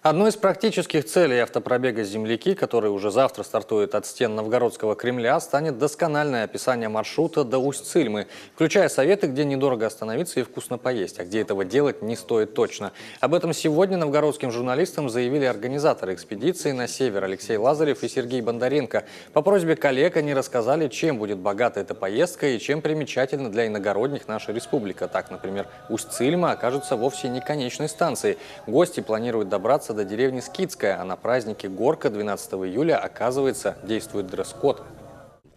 Одной из практических целей автопробега «Земляки», который уже завтра стартует от стен Новгородского Кремля, станет доскональное описание маршрута до Усть-Цильмы, включая советы, где недорого остановиться и вкусно поесть, а где этого делать не стоит точно. Об этом сегодня новгородским журналистам заявили организаторы экспедиции на север Алексей Лазарев и Сергей Бондаренко. По просьбе коллег они рассказали, чем будет богата эта поездка и чем примечательна для иногородних наша республика. Так, например, Усть-Цильма окажется вовсе не конечной станцией. Гости планируют добраться до деревни Скидская, а на празднике Горка 12 июля, оказывается, действует дресс-код.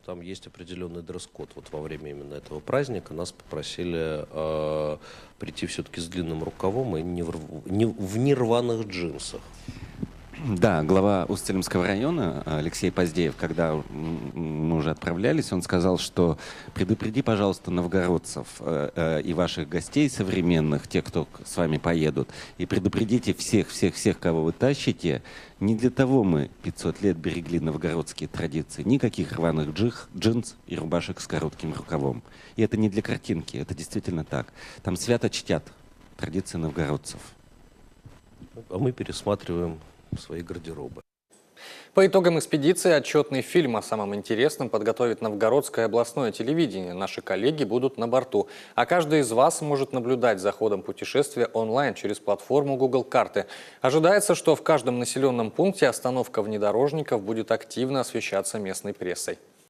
Там есть определенный дресс-код. Вот во время именно этого праздника нас попросили прийти все-таки с длинным рукавом и не в нерваных джинсах. Да, глава Усть-Цилимского района Алексей Поздеев, когда мы уже отправлялись, он сказал, что предупреди, пожалуйста, новгородцев и ваших гостей современных, тех, кто с вами поедут, и предупредите всех, кого вы тащите. Не для того мы 500 лет берегли новгородские традиции. Никаких рваных джинс и рубашек с коротким рукавом. И это не для картинки, это действительно так. Там свято чтят традиции новгородцев. А мы пересматриваем свои гардеробы. По итогам экспедиции отчетный фильм о самом интересном подготовит Новгородское областное телевидение. Наши коллеги будут на борту. А каждый из вас может наблюдать за ходом путешествия онлайн через платформу Google Карты. Ожидается, что в каждом населенном пункте остановка внедорожников будет активно освещаться местной прессой.